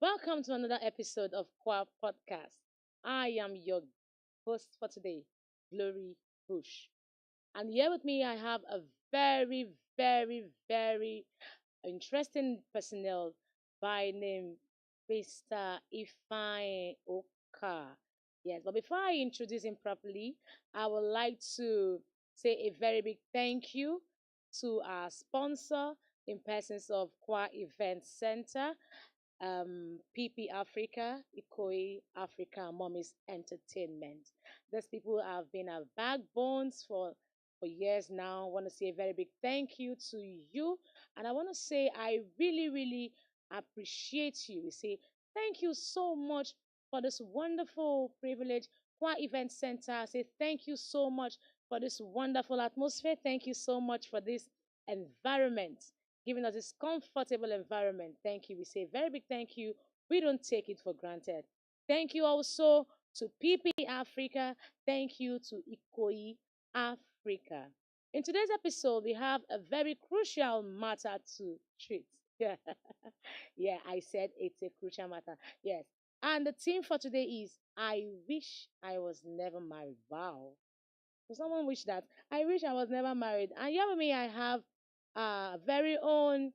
Welcome to another episode of Qua Podcast. I am your host for today, Glory Bush. And here with me, I have a very interesting personnel by name Mr. Ifeanyi Oka. Yes, but before I introduce him properly, I would like to say a very big thank you to our sponsor in persons of Qua Event Center, PP Africa, Ikoi Africa, Mommy's Entertainment. These people have been our backbones for years now. I want to say a very big thank you to you. And I want to say I really appreciate you. We say thank you so much for this wonderful privilege. Kwa Event Center, I say thank you so much for this wonderful atmosphere. Thank you so much for this environment, giving us this comfortable environment. Thank you. We say a very big thank you. We don't take it for granted. Thank you also to PP Africa. Thank you to Ikoi Africa. In today's episode, we have a very crucial matter to treat. Yeah, yeah, I said it's a crucial matter. Yes. And the theme for today is I wish I was never married. Wow. So someone wish that. I wish I was never married. And here with me, I have very own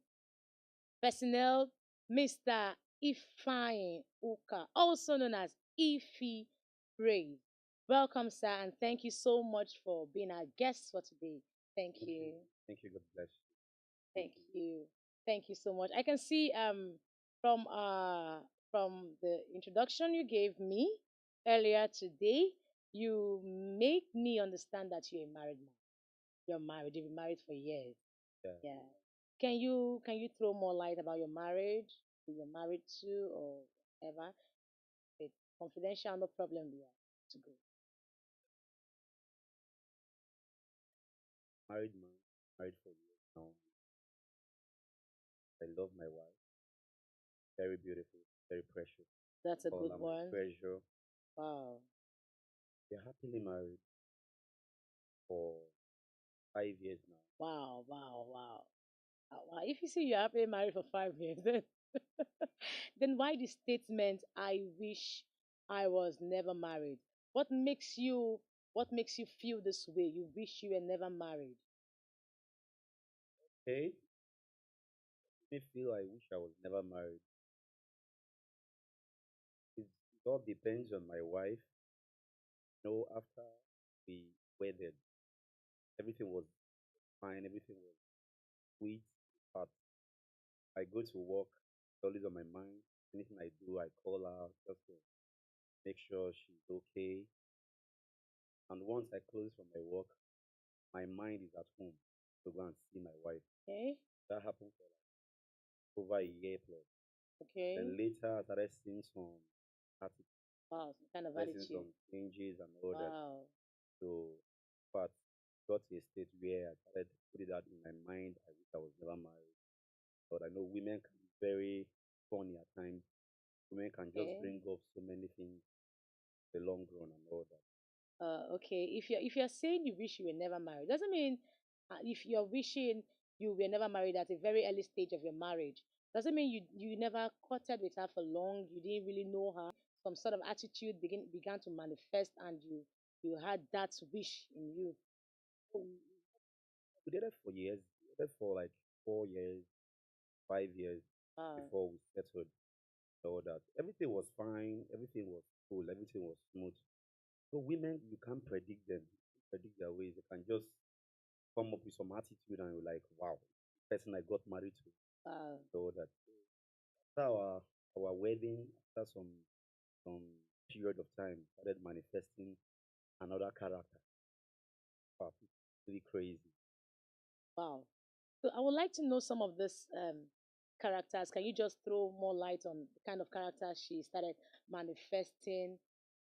personnel, Mr. Ifeanyi Uka, also known as Ify Brave. Welcome, sir, and thank you so much for being our guest for today. Thank Thank you. you. Thank you. God bless you. Thank Thank you. you. Thank you so much. I can see from uh from the introduction you gave me earlier today, you make me understand that you're a married man. You're married. You've been married for years. Yeah. Yeah. Can you throw more light about your marriage? Who you're married to or whatever? It's confidential, no problem. We are to go. Married man. Married for years now. I love my wife. Very beautiful. Very precious. That's a All good I'm my one. treasure. Wow. We're happily married for 5 years now. Wow. Wow. If you say you're happily married for 5 years, then then why the statement I wish I was never married? What makes you what makes you feel this way? You wish you were never married. Okay. Me feel I wish I was never married. It all depends on my wife. After we wedded, everything was fine. Everything was sweet. But I go to work. It's always on my mind. Anything I do, I call her just to make sure she's okay. And once I close from my work, my mind is at home to go and see my wife. Okay? That happened for like over a year plus. Okay. Then later, I started seeing some attitude, Wow, some kind of started seeing attitude. some changes and all that. Wow. So, but got to a state where I started to put it out in my mind. I wish I was never married. But I know women can be very funny at times. Women can just Okay. bring up so many things, the long run and all that. Okay. If you're saying you wish you were never married, doesn't mean if you're wishing you were never married at a very early stage of your marriage, doesn't mean you never courted with her for long. You didn't really know her. Some sort of attitude began to manifest, and you had that wish in you. So we dated for years. We dated for like 4 years, 5 years Wow. before we settled. So that everything was fine, everything was cool, everything was smooth. So women, you can't predict them, you can't predict their ways. They can just come up with some attitude and you're like, wow, the person I got married to. Wow. So that after our wedding, after some period of time, started manifesting another character. Wow, it's really crazy. Wow. So I would like to know some of these characters. Can you just throw more light on the kind of characters she started manifesting?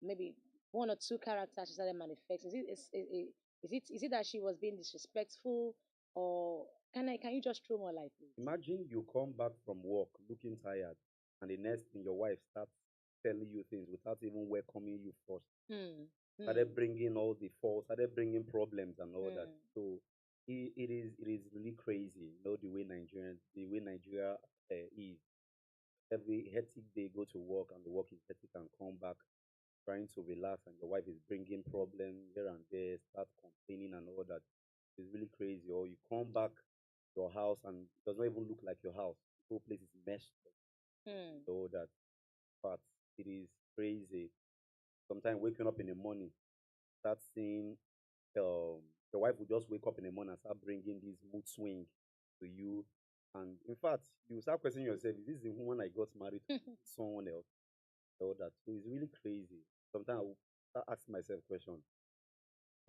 Maybe one or two characters she started manifesting. Is it that she was being disrespectful, or can you just throw more light, please? Imagine you come back from work looking tired, and the next thing your wife starts telling you things without even welcoming you first. Hmm. Hmm. Started bringing all the faults, started bringing problems and all that. Hmm. So it is really crazy, the way Nigeria is. Every hectic day go to work and the work is hectic and come back trying to relax and your wife is bringing problem here and there, start complaining and all that. It's really crazy. Or you come back to your house and it does not even look like your house. The whole place is messed up Hmm. and all that. But it is crazy. Sometimes waking up in the morning, start seeing your wife will just wake up in the morning and start bringing this mood swing to you. And in fact, you start questioning yourself, is this the woman I got married to? Is it someone else? All that. So it's really crazy. Sometimes I will start asking myself questions.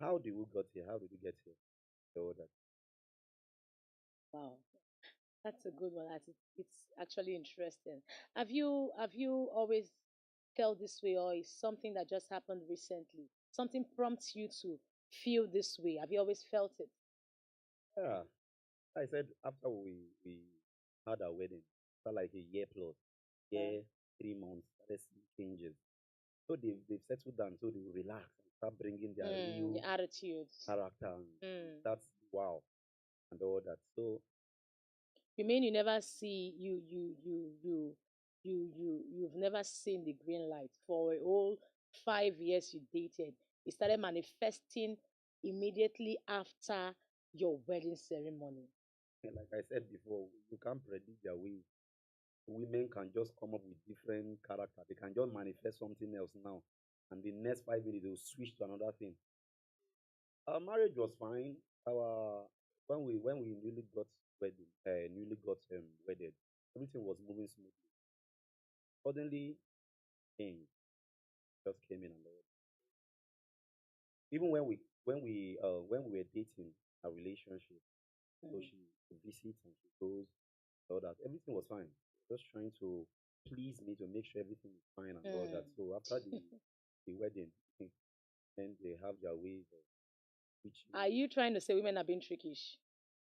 How did we got here? How did we get here? All that. Wow. That's a good one. It's actually interesting. Have you always felt this way, or is something that just happened recently? Something prompts you to feel this way. Have you always felt it? Yeah. I said after we had our wedding, after like a year plus, Yeah. year, 3 months, started seeing changes. So they've settled down, so they will relax and start bringing their The real attitudes. character and Mm. that's wow and all that. So You mean you never see you've never seen the green light for a whole 5 years you dated. It started manifesting immediately after your wedding ceremony. like I said before, you can't predict their ways. Women can just come up with different character. They can just manifest something else now, and the next 5 minutes they'll switch to another thing. Our marriage was fine. Our when we newly got wedded, everything was moving smoothly. Suddenly, things just came in and all. Even when we were dating a relationship, so Mm. she visits and she goes, all that everything was fine. Just trying to please me to make sure everything is fine and all that. Mm. So after the wedding, then they have their ways of teaching. Are you trying to say women are being trickish?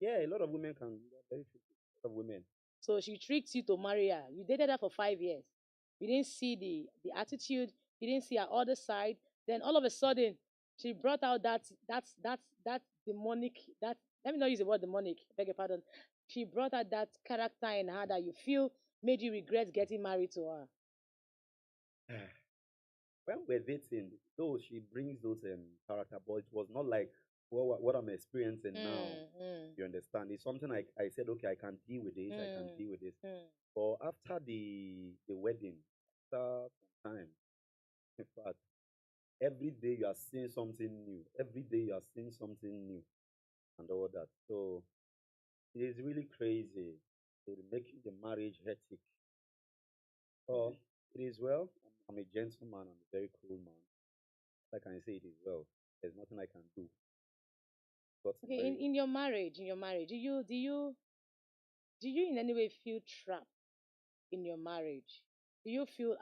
Yeah, a lot of women can do that. Very tricky. A lot of women. So she tricked you to marry her. You dated her for 5 years. You didn't see the attitude. You didn't see her other side. Then all of a sudden, she brought out that demonic that let me not use the word demonic. Beg your pardon. She brought out that character in her that you feel made you regret getting married to her. When we're dating, though she brings those character, but it was not like what I'm experiencing now. Mm, mm, You understand? It's something like I said, okay, I can deal with this, I can mm, deal with this. mm. But after the wedding, after some time, in fact, every day you are seeing something new. Every day you are seeing something new and all that. So it is really crazy. So making the marriage hectic. Oh, it is well. I'm a gentleman. I'm a very cool man. I can say it is well. There's nothing I can do. Got Okay, married. in your marriage, do you in any way feel trapped in your marriage? Do you feel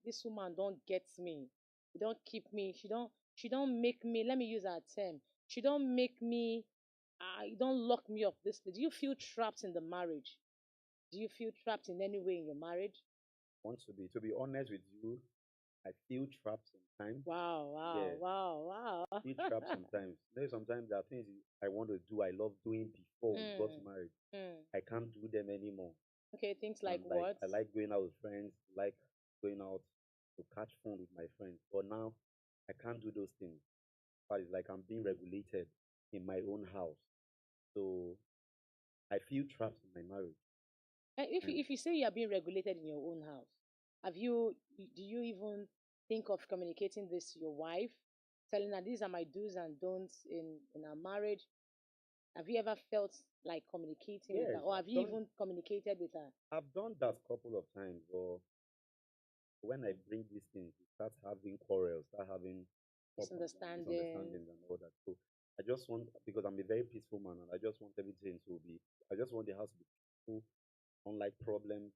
this woman don't get me? She don't keep me. She don't make me. Let me use her term. She don't make me. You don't lock me up this way. Do you feel trapped in the marriage? Do you feel trapped in any way in your marriage? Want to be honest with you, I feel trapped sometimes. Wow, wow, Yeah, wow, wow. feel trapped sometimes. Sometimes there are things I want to do, I love doing before we got mm, married. mm. I can't do them anymore. Okay, things like And like what? I like going out with friends, like going out to catch fun with my friends. But now I can't do those things. But it's like I'm being regulated in my own house. So I feel trapped in my marriage. If you, And if you say you are being regulated in your own house, do you even think of communicating this to your wife, telling her these are my do's and don'ts in our marriage? Have you ever felt like communicating with her, yes, or have you even communicated with her? I've done that couple of times, but when I bring these things, we start having quarrels, start having up and down Misunderstanding. misunderstandings and all that. So I just want because I'm a very peaceful man and I just want everything to be I just want the house to be peaceful, unlike problems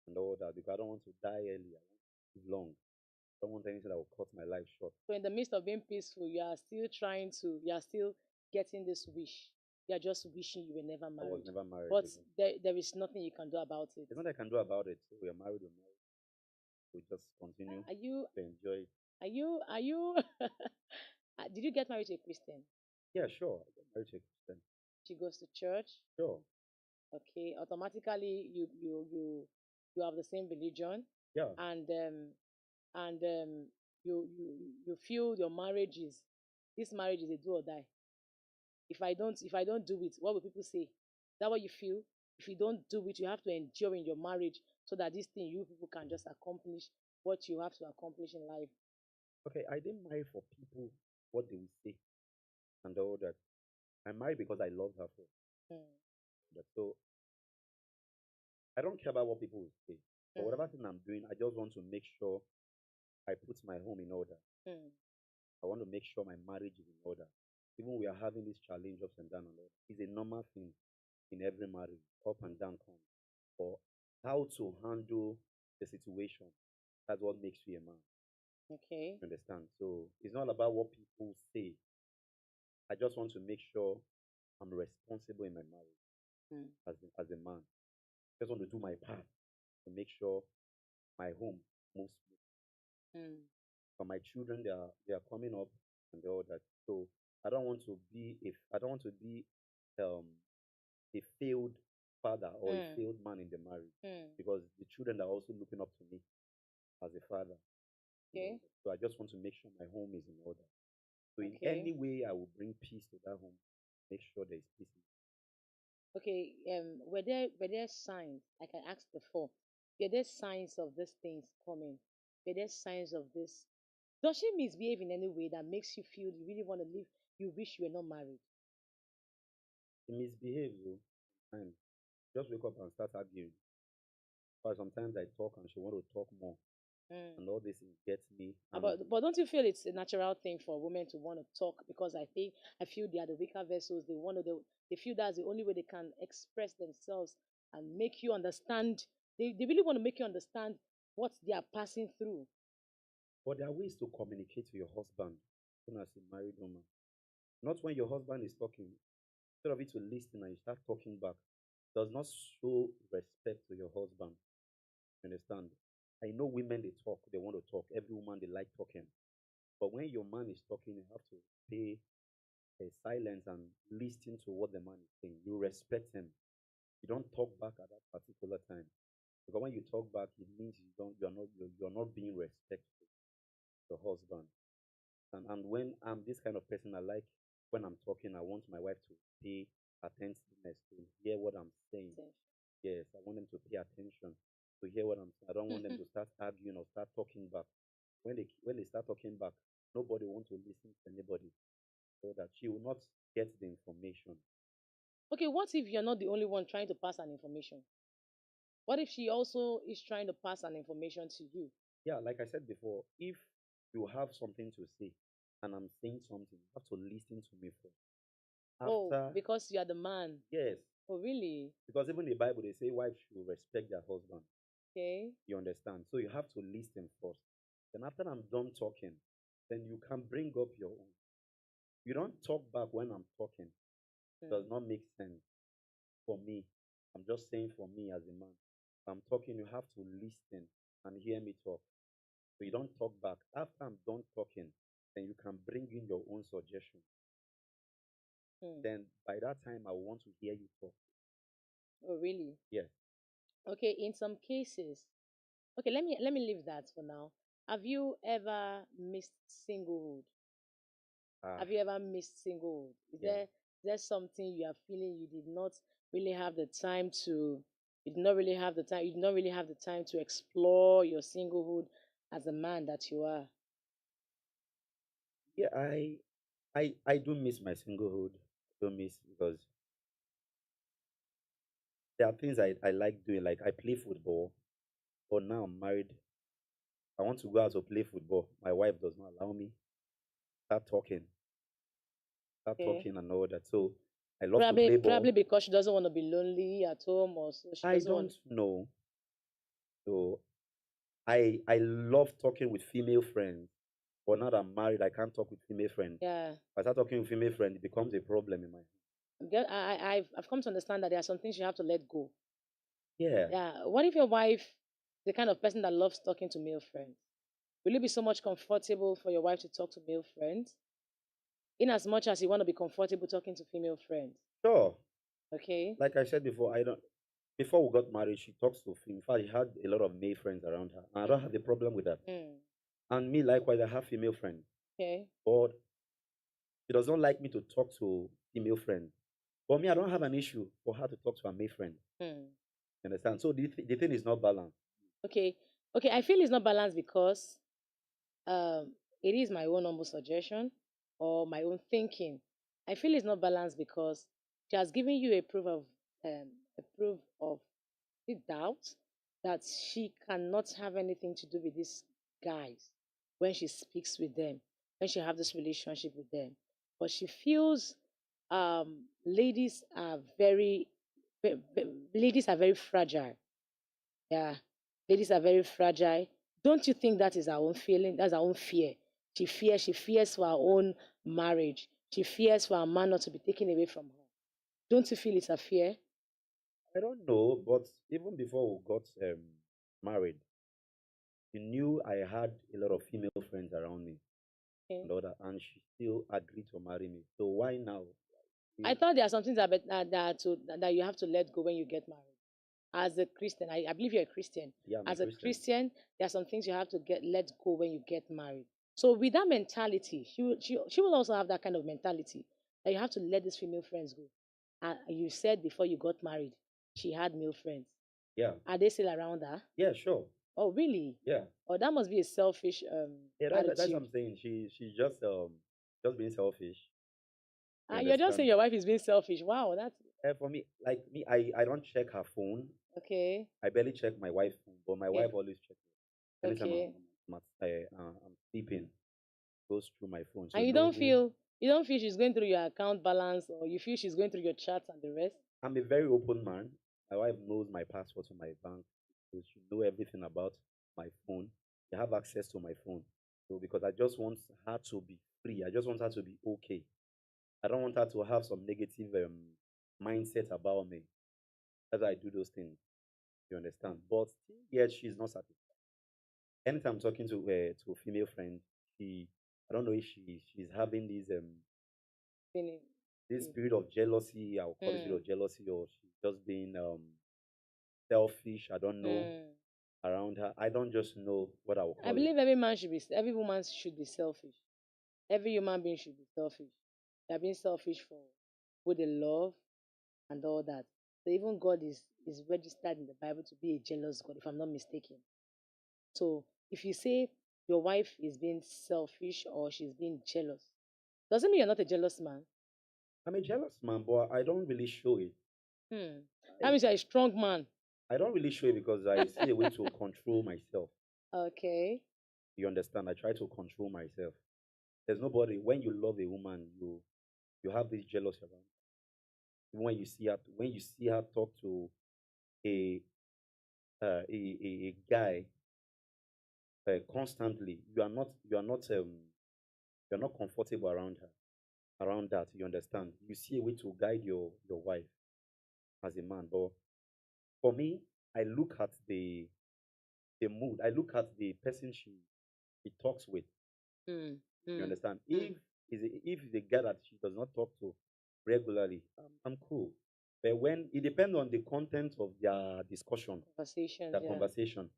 and all that because I don't want to die early. I want to live long. I don't want anything that will cut my life short. So in the midst of being peaceful, you are still getting this wish. You are just wishing you were never I was married, never married but again. there is nothing you can do about it. There's nothing I can do about it. So we are married, we're married. We just continue Are you to enjoy it. are you did you get married to a Christian? Yeah, sure. I got married to a Christian. She goes to church. Sure. Okay, automatically you have the same religion. Yeah. and you feel your marriage is this marriage is a do or die. If I don't do it, what will people say? Is that what you feel? If you don't do it, you have to endure in your marriage so that this thing you people can just accomplish what you have to accomplish in life. Okay, I didn't marry for people, what they will say, and all that. I married because I love her for Mm, that. So I don't care about what people will say. But mm, whatever thing I'm doing, I just want to make sure I put my home in order. mm. I want to make sure my marriage is in order. Even we are having this challenge ups and down and all. It's a normal thing in every marriage. Up and down comes. But how to handle the situation, that's what makes you a man. Okay. You understand? So it's not about what people say. I just want to make sure I'm responsible in my marriage Mm, as a man. Just want to do my part to make sure my home moves smooth. mm, For my children, they are coming up and all that. So I don't want to be if I don't want to be um a failed father or a mm, failed man in the marriage mm. because the children are also looking up to me as a father. You know, Okay. so I just want to make sure my home is in order. So in Okay. any way I will bring peace to that home, make sure there is peace. Okay. Were there signs, like I asked before, were there signs of these things coming? Were there signs of this? Does she misbehave in any way that makes you feel you really want to leave? You wish you were not married? He misbehaves though. Sometimes just wake up and start arguing. But sometimes I talk and she want to talk more, Mm. and all this things gets me angry. But don't you feel it's a natural thing for women to want to talk? Because I feel they are the weaker vessels. They feel that's the only way they can express themselves and make you understand. They really want to make you understand what they are passing through. But there are ways to communicate to your husband, even as a married woman. Not when your husband is talking. Instead of you to listen and you start talking back, does not show respect to your husband. You understand? I know women they talk, they want to talk. Every woman they like talking. But when your man is talking, you have to pay a silence and listen to what the man is saying. You respect him. You don't talk back at that particular time. Because when you talk back, it means you're not being respectful to your husband. And when I'm this kind of person, I like when I'm talking, I want my wife to pay attentiveness to hear what I'm saying. Yes, I want them to pay attention to hear what I'm saying. I don't want them to start arguing or start talking back. When they start talking back, nobody wants to listen to anybody so that she will not get the information. Okay, what if you're not the only one trying to pass an information? What if she also is trying to pass an information to you? Yeah, like I said before, if you have something to say and I'm saying something, you have to listen to me first. Oh, After, because you are the man. yes, Oh, really? because even in the Bible they say wives should respect their husband. Okay. You understand? So you have to listen first. Then after I'm done talking, then you can bring up your own. You don't talk back when I'm talking. Does Hmm. not make sense for me. I'm just saying for me as a man. If I'm talking, you have to listen and hear me talk. So you don't talk back. After I'm done talking, then you can bring in your own suggestion. Hmm. Then by that time, I want to hear you talk. Oh, really? Yes. Okay, in some cases, okay, let me leave that for now. Have you ever missed singlehood? Ah, Have you ever missed singlehood? yeah. Is there something you are feeling you did not really have the time to you did not really have the time you did not really have the time to explore your singlehood as a man that you are? Yeah, I do miss my singlehood. I do miss because there are things I like doing. Like I play football, but now I'm married. I want to go out to play football. My wife does not allow me. Start talking, start Okay. talking and all that. So I love to Probably play probably ball. because she doesn't want to be lonely at home or so she I doesn't don't want know. So I love talking with female friends. But now that I'm married, I can't talk with female friends. yeah. If I start talking with female friends, it becomes a problem in my home. I've come to understand that there are some things you have to let go. Yeah. Yeah. What if your wife is the kind of person that loves talking to male friends? Will it be so much comfortable for your wife to talk to male friends? In as much as you want to be comfortable talking to female friends. Sure. Okay. Like I said before, I don't. before we got married, she talks to in fact, she had a lot of male friends around her. And I don't have a problem with that. Mm. And me, likewise, I have female friends. Okay. But she does not like me to talk to female friends. But me, I don't have an issue for her to talk to her male friend. Mm. You understand? So the thing is not balanced. Okay. Okay. I feel it's not balanced because it is my own humble suggestion or my own thinking. I feel it's not balanced because she has given you a proof of the doubt that she cannot have anything to do with these guys when she speaks with them, when she have this relationship with them. But she feels ladies are ladies are very fragile. Yeah, ladies are very fragile. Don't you think that is our own feeling? That's our own fear. She fears for her own marriage. She fears for her man not to be taken away from her. Don't you feel it's a fear? I don't know, but even before we got married, she knew I had a lot of female friends around me Okay. and all that, and she still agreed to marry me. So why now? I Still, thought there are some things that you have to let go when you get married. As a Christian, I believe you're a Christian. yeah, I'm a As a Christian. Christian, there are some things you have to get let go when you get married. So with that mentality, she will also have that kind of mentality that you have to let these female friends go. You said before you got married, she had male friends. Yeah, Are they still around her? yeah, sure. Oh, really? Yeah, Oh, that must be a selfish yeah. That's what attitude. I'm saying. She's just being selfish. You You're just saying understand? your wife is being selfish. Wow, that's For me, like me, I don't check her phone. okay. I barely check my wife's phone, but my Okay. wife always checks it. Anytime Okay. I'm sleeping, goes through my phone. So And know who you don't feel she's going through your account balance or you feel she's going through your chats and the rest? I'm a very open man. My wife knows my password to my bank. So she know everything about my phone. They have access to my phone. So because I just want her to be free. I just want her to be okay. I don't want her to have some negative mindset about me as I do those things. You understand? But still, yet she's not satisfied. Anytime I'm talking to a female friend, she I don't know if she's having Feeling. this spirit of jealousy. I'll call it spirit Mm, of jealousy, or she's just being selfish. I don't know mm. around her. I don't just know what I will I call it. believe every woman should be selfish. Every human being should be selfish. They're being selfish for who they love and all that. So even God is registered in the Bible to be a jealous God, if I'm not mistaken. So if you say your wife is being selfish or she's being jealous, doesn't mean you're not a jealous man. I'm a jealous man, but I don't really show it. Hmm. That I, means you're a strong man. I don't really show it because I see a way to control myself. Okay. You understand? I try to control myself. There's nobody when you love a woman, you have this jealousy around. When you see her talk to a a guy constantly, you're not comfortable around her. Around that, you understand? You see a way to guide your wife as a man. But for me, I look at the mood. I look at the person she talks with. Hmm. You Hmm. understand? Hmm. If it's a guy that she does not talk to regularly, I'm cool. But when it depends on the content of their discussion, Conversations, their yeah. conversation,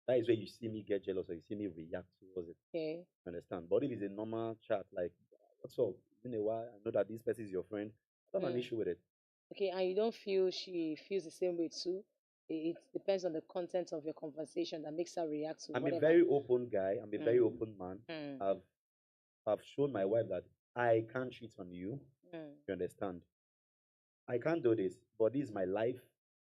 that is where you see me get jealous or you see me react towards it. Okay. You understand? But if it's a normal chat, like, what's up? In a while, I know that this person is your friend. I don't have an Hmm. issue with it. Okay, and you don't feel she feels the same way too. It depends on the content of your conversation that makes her react to I'm a whatever. very open guy. I'm a very Mm, open man. mm, I've I've shown my wife that I can't cheat on you. mm. You understand? I can't do this, but this is my life.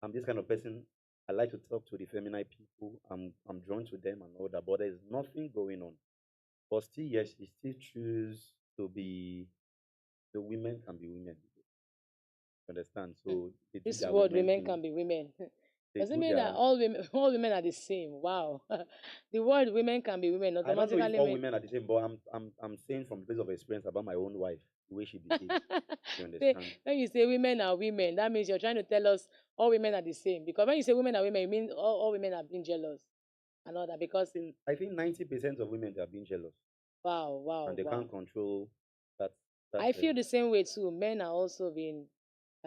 I'm this kind of person. I like to talk to the feminine people. I'm drawn to them and all that, but there's nothing going on. But still, yes, she still choose to be the women can be women. You understand? Hmm. So they do This their word, women women thing. can be women. They Doesn't do mean that their all women are the same. Wow. The word women can be women I don't know if automatically all mean women are the same, but I'm saying from place of experience about my own wife, the way she behaves. You Say- understand? when you say women are women, that means you're trying to tell us all women are the same. Because when you say women are women, you mean all women are being jealous and all that. Because I think 90% of women they are being jealous wow, and wow, they wow. can't control that that I feel the same way too. Men are also being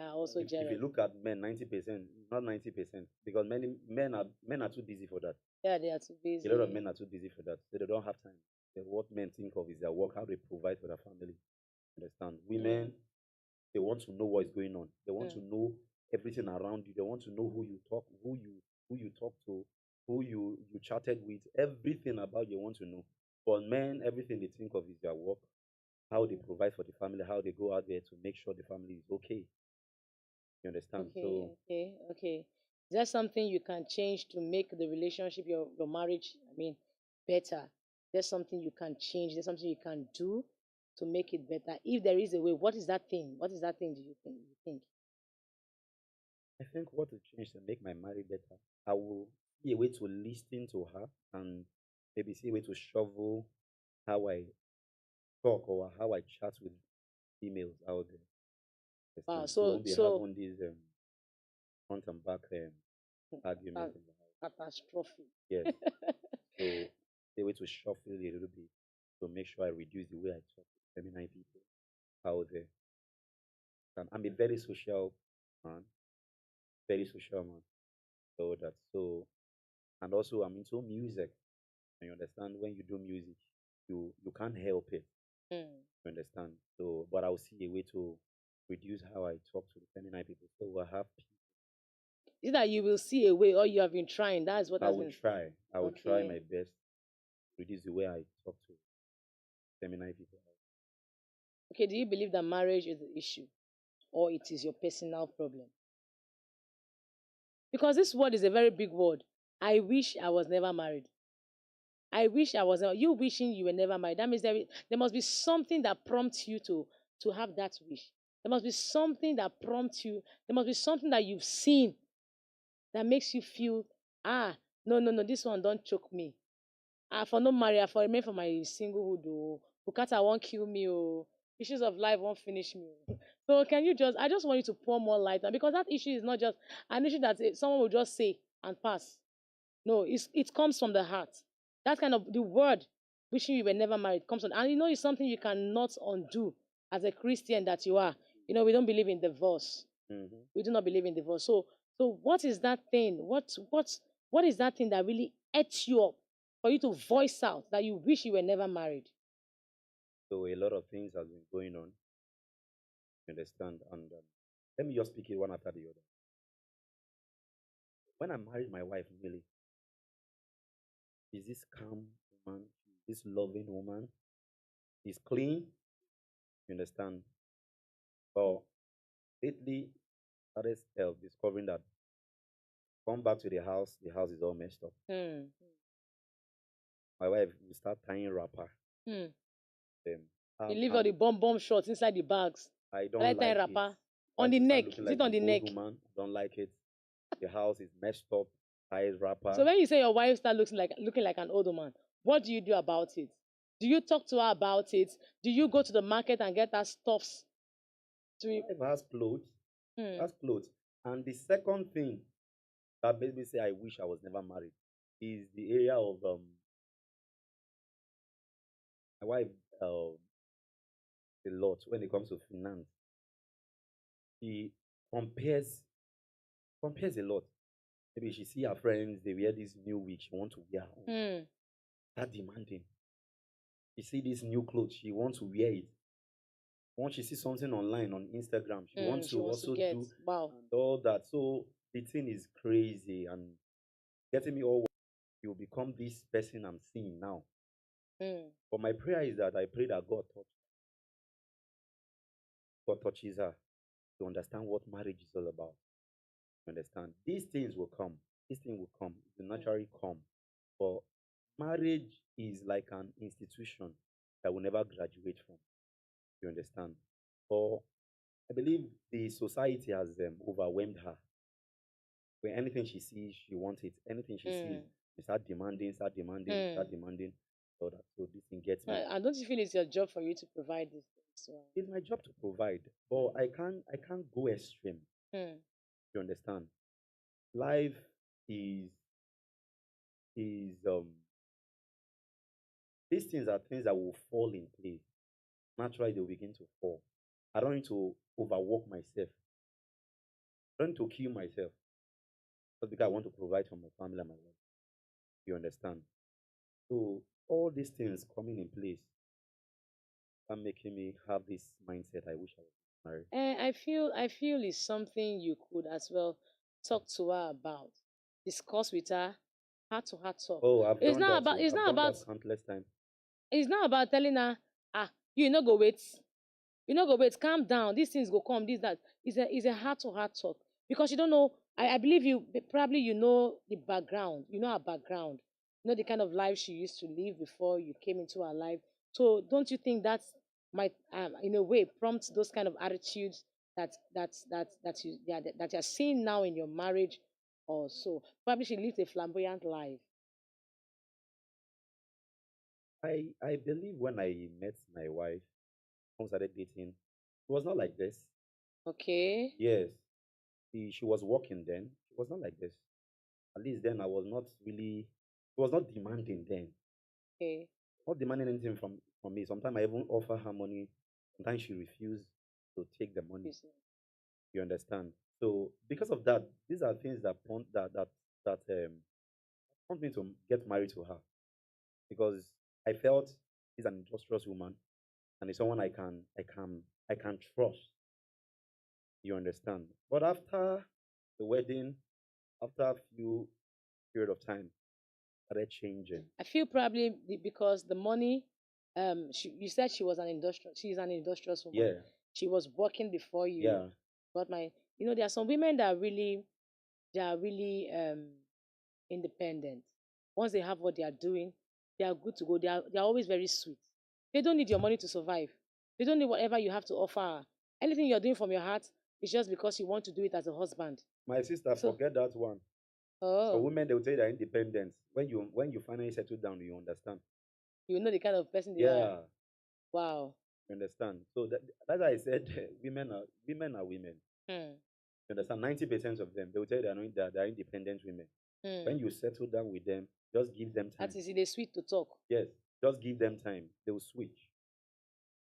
are also If you jealous. look at men, 90%, not 90%, because many men are too busy for that. Yeah, they are too A lot of busy. men are too busy for that. They don't have time. What men think of is their work, how they provide for their family. Understand? Mm, Women, they want to know what is going on. They want to mm. know everything around you. They want to know who you talk to, who you chatted with, everything about you want to know. For men, everything they think of is their work, how they provide for the family, how they go out there to make sure the family is okay. You understand? Okay, So okay, okay. Is there something you can change to make the relationship, your marriage, I mean, better? There's something you can change. There's something you can do to make it better. If there is a way, what is that thing? What is that thing? Do you think? You think? I think what to change to make my marriage better, I will see a way to listen to her and maybe see a way to shovel how I talk or how I chat with females out there. Wow. Understand? So we So won't be so having these front and back arguments cat- in the house. catastrophe. Yes. So see a way to shuffle it a little bit to make sure I reduce the way I talk to feminine people out there. And I'm a very social man, very social man. So that so and also I'm into music. And you understand when you do music, you can't help it. Hmm. You understand? So but I'll see a way to reduce how I talk to the feminine people. So we'll have Is that you will see a way, or you have been trying? That's what I has will been. try. I will try Okay. my best to reduce the way I talk to feminine people. Okay. Do you believe that marriage is the issue, or it is your personal problem? Because this word is a very big word. I wish I was never married. I wish I was. You wishing you were never married. That means there must be something that prompts you to have that wish. There must be something that prompts you. There must be something that you've seen that makes you feel, ah, no, no, no, this one don't choke me. Ah, for no marry, I for remain for my singlehood. Oh, Bukata won't kill me. Oh, issues of life won't finish me. Oh. So can you just? I just want you to pour more light on, because that issue is not just an issue that someone will just say and pass. No, it comes from the heart. That kind of the word wishing you were never married comes on, and you know it's something you cannot undo as a Christian that you are. You know we don't believe in divorce. Mm-hmm. We do not believe in divorce. So what is that thing? What is that thing that really ate you up for you to voice out that you wish you were never married? So a lot of things have been going on. You understand? And let me just speak it one after the other. When I married my wife, Millie, she's this calm woman, she's this loving woman. She's clean. You understand? But lately, started discovering that come back to the house is all messed up. Hmm. My wife will start tying wrapper. Hmm. Um, You leave all and the bomb shorts inside the bags. I I don't like tying like it. wrapper on Wife the will start neck. looking Is it like on an the old neck? woman. I don't like it. The house is messed up. Tied So wrapper. when you say your wife start looking like an older man, what do you do about it? Do you talk to her about it? Do you go to the market and get her stuffs to? Wife has clothes. Hmm. Has clothes. And the second thing that made me say I wish I was never married is the area of my wife um a lot when it comes to finance. She compares compares a lot. Maybe she see her friends, they wear this new wig, she want to wear her own. Hmm. That demanding. She see this new clothes, she wants to wear it. Once she see something online on Instagram, she Hmm. wants She to wants to also get. do Wow. and all that. So the thing is crazy and getting me all you become this person I'm seeing now. Hmm. But my prayer is that I pray that God touches her to understand what marriage is all about. You understand? These things will come. These things will come. It will Hmm. naturally come. But marriage is like an institution that will never graduate from. You understand? But I believe the society has overwhelmed her. When anything she sees, she wants it. Anything she sees, Hmm. she start demanding, start demanding, Hmm. start demanding. So this thing gets me. I don't you feel it's your job for you to provide these things? So, It's my job to provide, but I can't go extreme. hmm. You understand? Life is is these things are things that will fall in place. Naturally, they will begin to fall. I don't need to overwork myself. trying to kill myself just because I want to provide for my family and my life. You understand? So all these things coming in place are making me have this mindset. I wish I was married. I feel it's something you could as well talk to her about, discuss with her, heart to heart talk. Oh, I've It's done not that about too. it's I've not done about that countless times. it's not about telling her, you no go wait. You no go wait, calm down. These things go come, this, that. It's a heart to heart talk. Because you don't know, I believe you probably you know the background. You know her background. You know the kind of life she used to live before you came into her life. So don't you think that's might in a way prompt those kind of attitudes that you're seeing now in your marriage or so? Probably she lived a flamboyant life. I believe when I met my wife, when we started dating, it was not like this. Okay. Yes, she was working then. It was not like this. At least then I was not really. It was not demanding then. Okay. Not demanding anything from me. Sometimes I even offer her money. Sometimes she refused to take the money. Yes. You understand? So because of that, these are things that prompt me to get married to her because I felt she's an industrious woman and it's someone I can trust. You understand? But after the wedding, after a few period of time, started changing. I feel probably because the money, you said she's an industrious woman. Yeah, She was working before you yeah. got my, there are some women that are really independent. Once they have what they are doing, they are good to go. They are always very sweet. They don't need your money to survive. They don't need whatever you have to offer. Anything you're doing from your heart is just because you want to do it as a husband. My sister, So, forget that one. For oh, women, they will say they're independent. When you finally settle down, you understand. you know the kind of person they are. Yeah, Wow. you understand. So that's why I said women are women. Hmm. You understand? 90% of them, they will tell you they're independent women. Hmm. When you settle down with them, just give them That time. is, it is sweet to talk. Yes, just give them time. They will switch.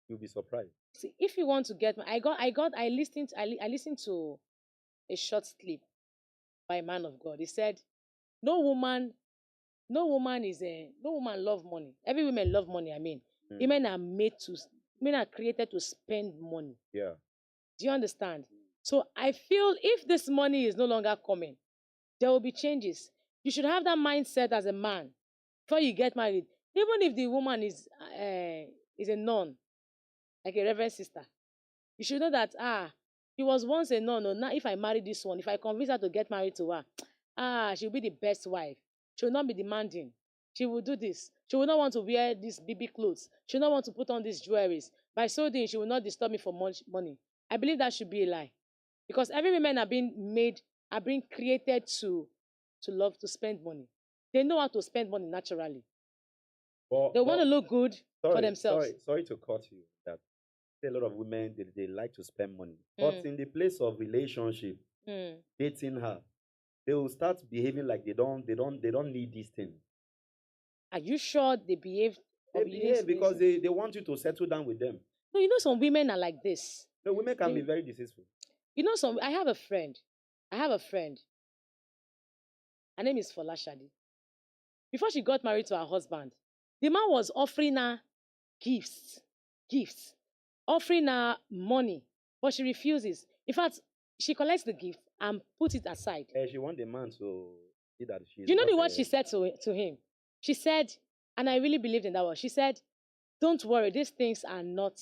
You'll be surprised. See, if you want to get, I listened to a short clip by a man of God. He said, "No woman, no woman love money. Every woman love money. I mean, Mm, women are made to, women are created to spend money. yeah. Do you understand? So I feel if this money is no longer coming, there will be changes. You should have that mindset as a man before you get married. Even if the woman is a nun, like a reverend sister, you should know that she was once a nun. No, now if I marry this one, if I convince her to get married to her, she'll be the best wife. She will not be demanding. She will do this. She will not want to wear these baby clothes. She will not want to put on these jewelries. By so doing, she will not disturb me for much money. I believe that should be a lie. Because every woman are being created to love to spend money. They know how to spend money naturally. They want But to look good for sorry, themselves. sorry, sorry to cut you. That a lot of women they like to spend money, but Mm, in the place of relationship, mm. dating her, they will start behaving like they don't need this thing. Are you sure they behave They or you didn't behave see because this? they want you to settle down with them. No, some women are like this. No, women can be They, very deceitful. some. I have a friend. I have a friend. Her name is Folashadi. Before she got married to her husband, the man was offering her gifts, gifts, offering her money, but she refuses. In fact, she collects the gift and puts it aside. She want the man to see that she's Do you know not. what she said to him? She said, and I really believed in that word. She said, "Don't worry, these things are not.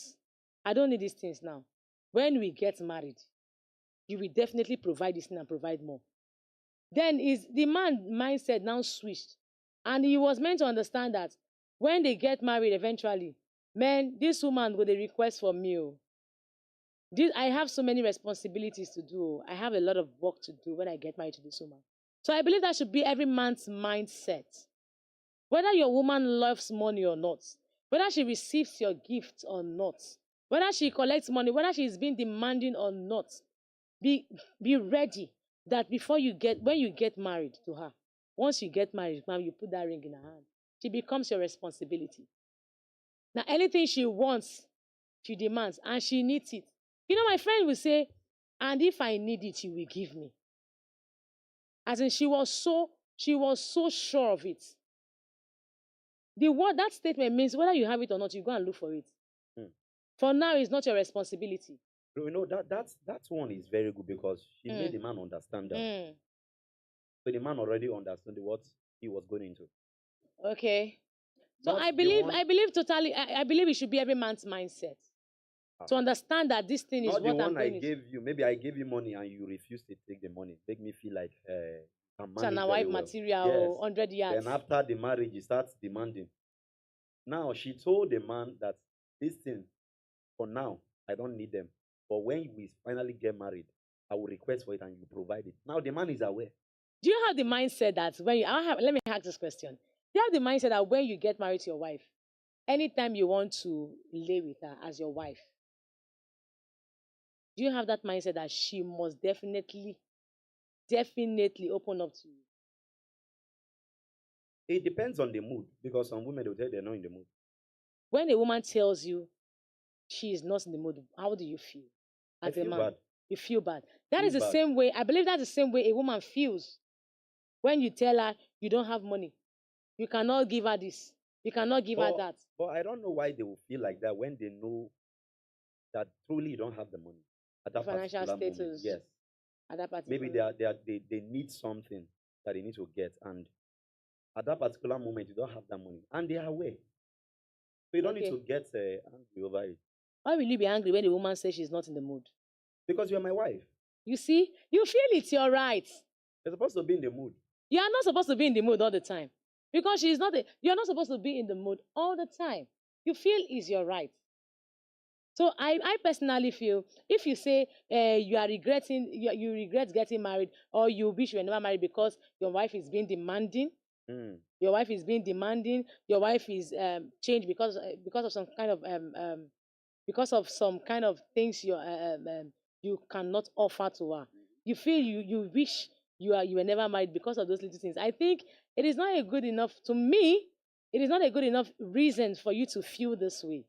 I don't need these things now. When we get married, you will definitely provide this thing and provide more." Then is the man mindset now switched, and he was meant to understand that when they get married eventually, man, this woman go dey request for me. Oh. I have so many responsibilities to do. Oh. I have a lot of work to do when I get married to this woman. So I believe that should be every man's mindset. Whether your woman loves money or not, whether she receives your gift or not, whether she collects money, whether she is being demanding or not, be be ready that when you get married to her, once you get married, ma'am, you put that ring in her hand. She becomes your responsibility. Now, anything she wants, she demands, and she needs it. My friend will say, And if I need it, you will give me. As in, she was so sure of it. The word that statement means whether you have it or not, you go and look for it. Mm. For now, it's not your responsibility. That one is very good because she made Mm. the man understand that. Mm. So the man already understood what he was going into. Okay. So Not I the believe, one I believe totally, I believe it should be every man's mindset ah, to understand that this thing is not the what I'm one I going to. gave you. Maybe I gave you money and you refused to take the money. Make me feel like I And manage a very wife well. material, Yes. 100 Then yards. after the marriage, he starts demanding. Now she told the man that this thing for now I don't need them. But when we finally get married, I will request for it and you provide it. Now the man is aware. Do you have the mindset that when you, let me ask this question. Do you have the mindset that when you get married to your wife, anytime you want to lay with her as your wife, do you have that mindset that she must definitely open up to you? It depends on the mood because some women will tell they're not in the mood. When a woman tells you she is not in the mood, how do you feel I as a feel man? bad. You feel bad. That Feel is the bad. same way, I believe that's the same way a woman feels when you tell her you don't have money. You cannot give her this. You cannot give her But that. but I don't know why they will feel like that when they know that truly you don't have the money at The that financial particular moment. status Yes. at that Maybe particular. they need something that they need to get and at that particular moment you don't have that money and they are aware. So you don't need to Okay. get angry over it. Why will you be angry when the woman says she's not in the mood? Because you're my wife. You see, you feel it's your right. You're supposed to be in the mood. You are not supposed to be in the mood all the time. Because she's not, you're not supposed to be in the mood all the time. You feel is your right. So I personally feel if you say you are regretting, you regret getting married or you wish you were never married because your wife is being demanding, Mm. your wife is being demanding, your wife is changed because of some kind of because of some kind of things you cannot offer to her. You feel you wish you were never married because of those little things. I think it is not a good enough to me. It is not a good enough reason for you to feel this way.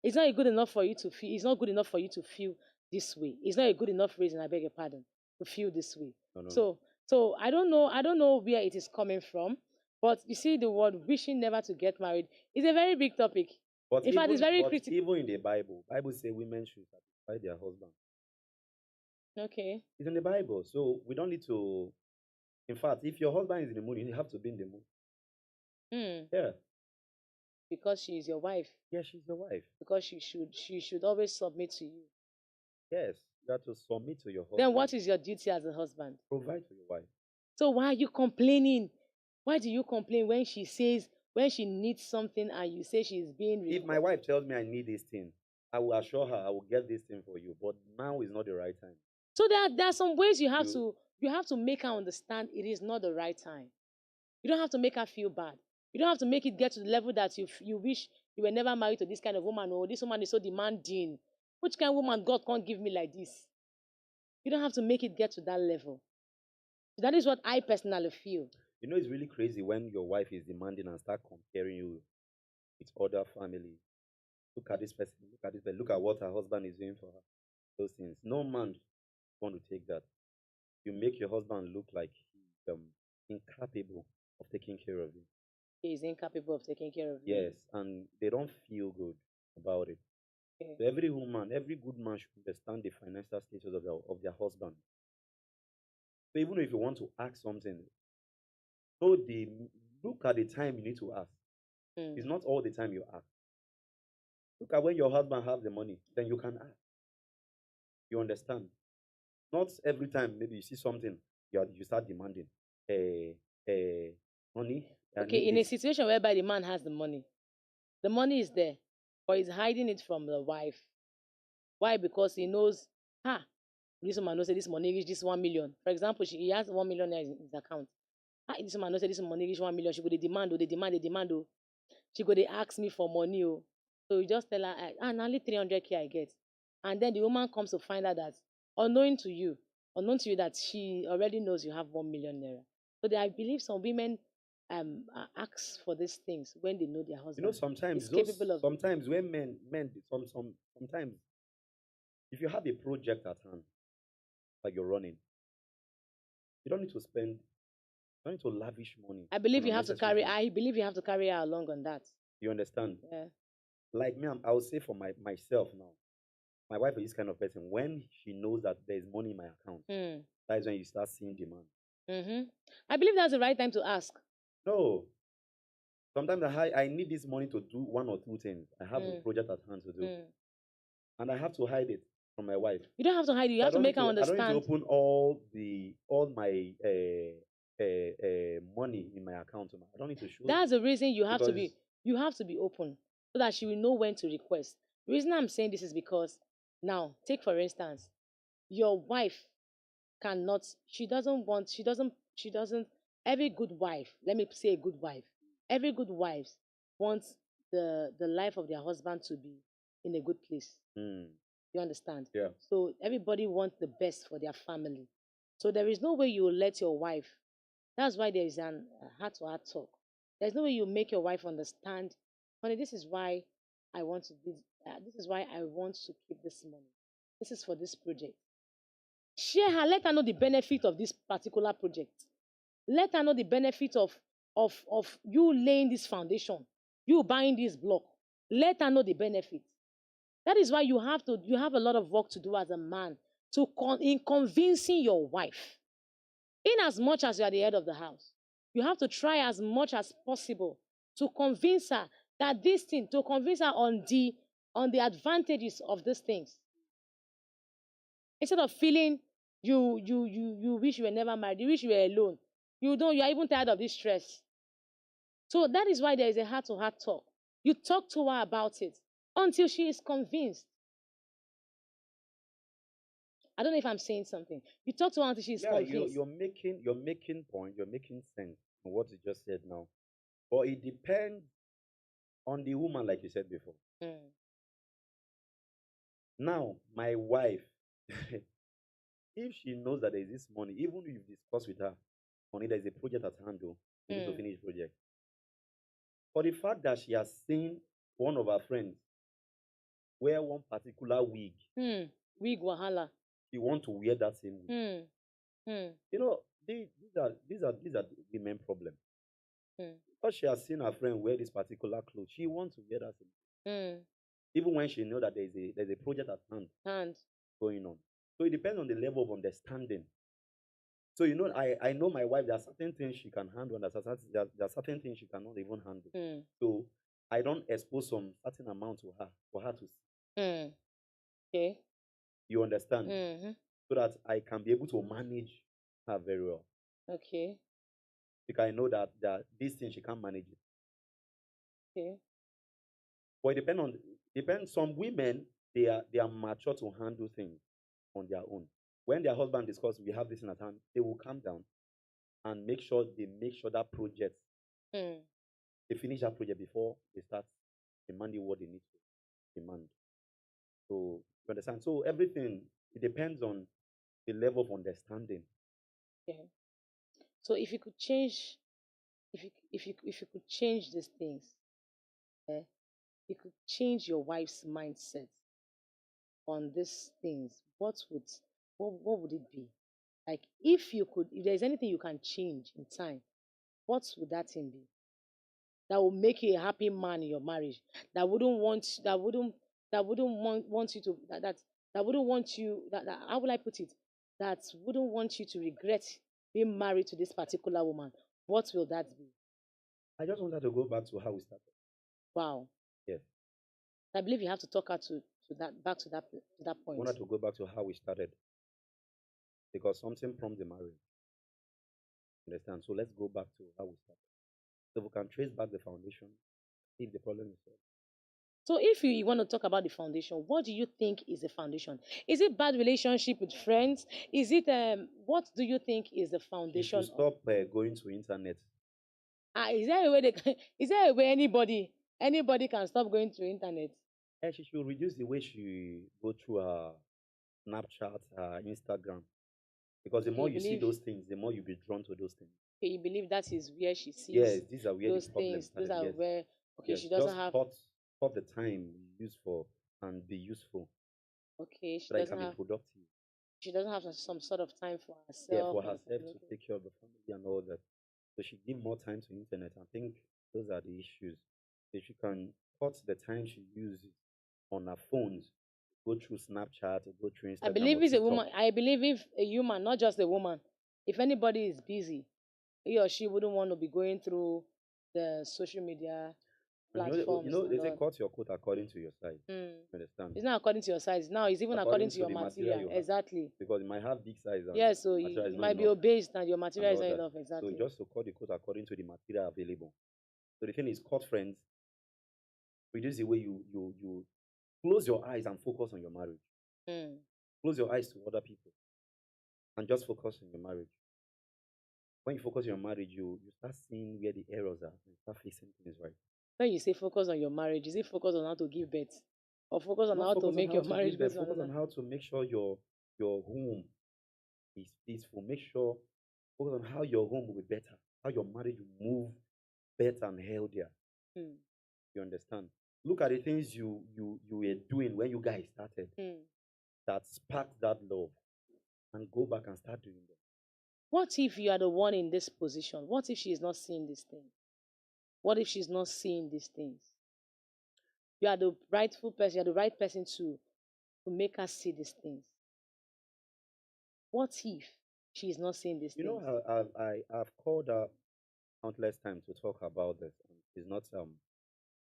It's not good enough for you to feel. It's not good enough for you to feel this way. It's not a good enough reason. I beg your pardon to feel this way. No, no, no. So I don't know. I don't know where it is coming from. But you see, the word wishing never to get married is a very big topic. In fact, it's very But critical. even in the Bible say women should satisfy their husband. Okay. It's in the Bible. So we don't need to in fact, if your husband is in the mood, you have to be in the mood. Hmm. Yeah. Because she is your wife. Yeah, she's your wife. Because she should always submit to you. Yes. You have to submit to your Then husband. what is your duty as a husband? Provide for your wife. So why are you complaining? Why do you complain when she says when she needs something and you say she's being If my wife tells me I need this thing, I will assure her I will get this thing for you. But now is not the right time. So there are some ways You you have to make her understand it is not the right time. You don't have to make her feel bad. You don't have to make it get to the level that you wish you were never married to this kind of woman or this woman is so demanding. Which kind of woman God can't give me like this? You don't have to make it get to that level. That is what I personally feel. you know it's really crazy when your wife is demanding and start comparing you with other families. Look at this person, look at this person, look at what her husband is doing for her. Those things. No man want to take that. You make your husband look like he's incapable of taking care of you. He is incapable of taking care of you. Yes, and they don't feel good about it. Okay. So every woman, every good man should understand the financial status of their husband. So even if you want to ask something, so the look at the time you need to ask. It's Mm. not all the time you ask. Look at when your husband has the money, then you can ask. You understand? Not every time maybe you see something, you start demanding. Hey, hey, honey, I Okay, need in a this. situation whereby the man has the money is there, but he's hiding it from the wife. Why? Because he knows, ah, this woman knows say this money reach this 1 million. For example, he has 1 million in his account. Ah, this woman knows say this money reach 1 million. She go dey demand, oh, they demand, they demand, oh. She go dey ask me for money, oh. So you just tell her, ah, na only 300K I get. And then the woman comes to find out that, unknown to you, that she already knows you have 1 million naira. So I believe some women ask for these things when they know their You know, husband sometimes is those capable of. sometimes when men sometimes If you have a project at hand that you're running, you don't need to spend, you don't need to lavish money I on believe you have to unnecessary carry. things. I believe you have to carry her along on that. You understand? Yeah. Like me, I will say for myself now, my wife is this kind of person. When she knows that there is money in my account, Mm. that is when you start seeing demand. Mm-hmm. I believe that's the right time to ask. No, sometimes I need this money to do one or two things. I have a Mm. project at hand to do, Mm. and I have to hide it from my wife. You don't have to hide it. You So have to make her I don't need to understand. open all my money in my account. I don't need to show it That's the reason you have to because be. You have to be open so that she will know when to request. The reason I'm saying this is because now, take for instance, your wife cannot. She doesn't. Every good wife. Let me say a good wife. Every good wife wants the life of their husband to be in a good place. mm, You understand? yeah. So everybody wants the best for their family. So there is no way you will let your wife. That's why there is an heart-to-heart talk. There's no way you make your wife understand, honey. This is why I want to. This is why I want to keep this money. This is for this project. Share her. Let her know the benefit of this particular project. Let her know the benefit of you laying this foundation, you buying this block. Let her know the benefit. That is why you have a lot of work to do as a man in convincing your wife. In as much as you are the head of the house, you have to try as much as possible to convince her that this thing, to convince her on the advantages of these things. Instead of feeling you wish you were never married, you wish you were alone. You are even tired of this stress. So that is why there is a heart to heart talk. You talk to her about it until she is convinced. I don't know if I'm saying something. You talk to her until she's Yeah, convinced. you're making sense on what you just said now. But it depends on the woman, like you said before. Mm, Now, my wife, if she knows that there is this money, even if you discuss with her, money, there's a project at hand, though, we need to mm, finish project. For the fact that she has seen one of her friends wear one particular wig, mm. Wig wahala. she want to wear that same wig. Mm, mm, You know, these are women problem. mm, Because she has seen her friend wear this particular clothes, she wants to wear that same. mm. Even when she know that there's a project at hand And going on. So it depends on the level of understanding. So I know my wife. There are certain things she can handle, and there are certain things she cannot even handle. mm, So I don't expose some certain amount to her for her to see. mm. Okay. You understand? Mm-hmm. So that I can be able to manage her very well. Okay. Because I know that this thing she can't manage it. Okay. But it depends. Some women they are mature to handle things on their own. When their husband discuss, we have this in at hand, they will calm down and make sure that project Mm. they finish that project before they start demanding what they need to demand. So you understand? So everything it depends on the level of understanding. Okay. So if you could change, if you could change these things, eh, you could change your wife's mindset on these things. What would it be? Like if there's anything you can change in time, what would that thing be? That will make you a happy man in your marriage. That wouldn't want you to that wouldn't want you that how will I put it? That wouldn't want you to regret being married to this particular woman. What will that be? I just wanted to go back to how we started. Wow. Yes. I believe you have to talk her to that back to that I point. wanted to go back to how we started because something prompted the marriage. Understand? So let's go back to how we started. So we can trace back the foundation if the problem is solved. So if you want to talk about the foundation, what do you think is the foundation? Is it bad relationship with friends? Is it what do you think is the She should foundation? stop going to internet. Is there a way is there a way anybody can stop going to internet? And she should reduce the way she go through her Snapchat, her Instagram. Because the Okay, more you see those things, the more you'll be drawn to those things. you believe that is where she Yes, sees these are where the those problem things. Those started. are Yes, where okay, yes. she doesn't Just have cut the time you use for and be useful. Okay. so that you can be productive. She doesn't have some sort of time for Yeah, herself for or herself to okay. take care of the family and all that. So she give more time to internet. I think those are the issues. If she can cut the time she uses on her phones, go through Snapchat, or go through I Instagram or believe it's a TikTok. woman. I believe if a human, not just a woman, if anybody is busy, he or she wouldn't want to be going through the social media And platforms they and say all. cut your coat according to your size. Mm. You understand? It's not according to your size. Now it's even according According to to your the material material. you have. Exactly. Because you might have big size and Yes, so material is you not might be enough obese and your and material is all not that. enough. So Exactly. just to cut the coat according to the material available. So the thing is, cut friends, reduce the way you close your eyes and focus on your marriage. Mm. Close your eyes to other people and just focus on your marriage. When you focus on your marriage, you start seeing where the errors are and start fixing things right. When you say focus on your marriage, is it focus on how to give birth? Or focus on Not how to focus on make how your to marriage give go birth, to focus on another? how to make sure your home is peaceful. Make sure focus on how your home will be better, how your marriage will move better and healthier. Mm. You understand? Look at the things you were doing when you guys started Mm. that sparked that love, and go back and start doing them. What if you are the one in this position? What if she is not seeing these things? What if she's not seeing these things? You are the rightful person, you're the right person to make her see these things. What if she is not seeing these You know, things? I've called her countless times to talk about this, and she's not